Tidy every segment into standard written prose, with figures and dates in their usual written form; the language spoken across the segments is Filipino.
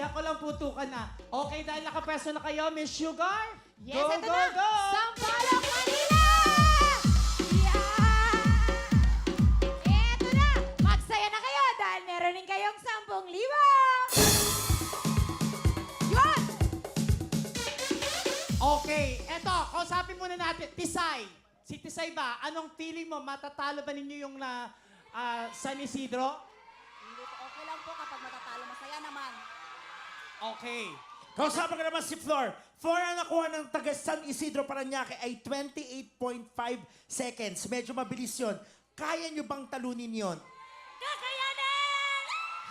Tiyak ko lang putukan na. Okay, dahil nakapwesto na kayo, Miss Sugar. Yes, go, ito go, na! go! Sampalok, Manila! Yan! Ito na! Magsaya na kayo dahil meron din kayong 10,000! Yun! Okay, eto, kausapin muna natin. Tisay. Si Tisay ba, anong feeling mo? Matatalo ba ninyo yung San Isidro? Hindi po, okay lang po kapag matatalo. Masaya naman. Okay. Kausapan ka naman si Flor. Flor, ang nakuha ng taga San Isidro Parañaque ay 28.5 seconds. Medyo mabilis yun. Kaya nyo bang talunin yun? Kakayanin!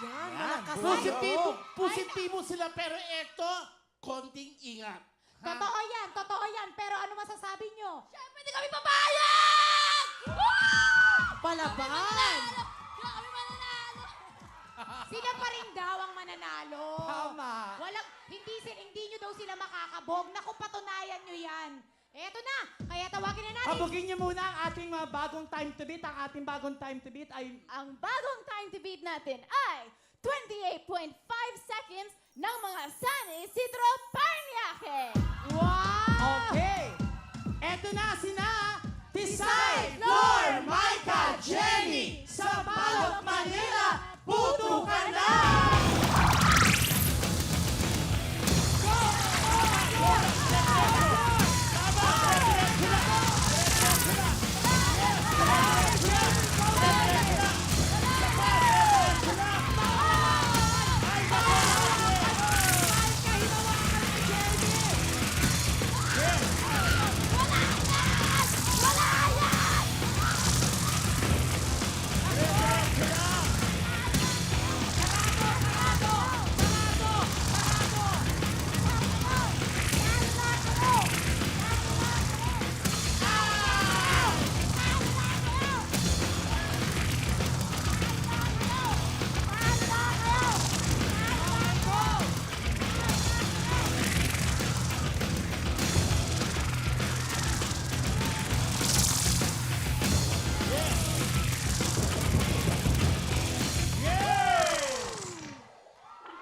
Yan, Yan, malakas buhay, positibo, oo. positibo sila, pero eto, konting ingat. Ha? Totoo yan. Pero ano masasabi nyo? Siyempre, hindi kami papayag! Palaban! Kami mananalo! Sila pa rin daw ang mananalo. Tama. Hindi nyo daw sila makakabog. Naku, patunayan nyo yan. Eto na, kaya tawagin na natin. Habugin niyo muna ang ating bagong time to beat. Ang ating bagong time to beat ay Ang bagong time to beat natin ay 28.5 seconds ng mga San Isidro Parañaque! Wow! okay. Eto na sina Tisay, Flor, Micah, Jenny, sa Balot, Manila. Putukan na!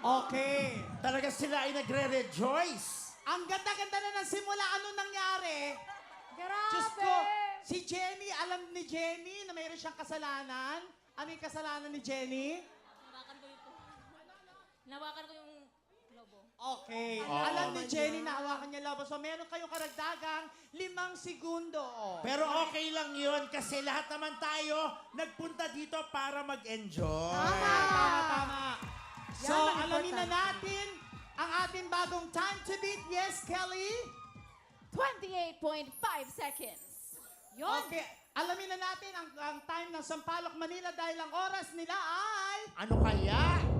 Okay. Talaga sila ay nagre-rejoice. Ang ganda-ganda na ng simula. Ano nangyari? Grabe! Diyos ko, si Jenny, alam ni Jenny na mayroon siyang kasalanan. Ano yung kasalanan ni Jenny? Nawakan ko yung Nawakan ko yung lobo. Okay. Alam ni Jenny na hawakan niya lobo. So meron kayong karagdagang 5 segundo. Pero okay lang yun kasi lahat naman tayo nagpunta dito para mag-enjoy. Tama. So, Yan ang alamin na importante. natin ang ating bagong time to beat. Yes, Kelly? 28.5 seconds. Yun! Okay. Alamin na natin ang time ng Sampaloc, Manila dahil ang oras nila ay... Ano kaya?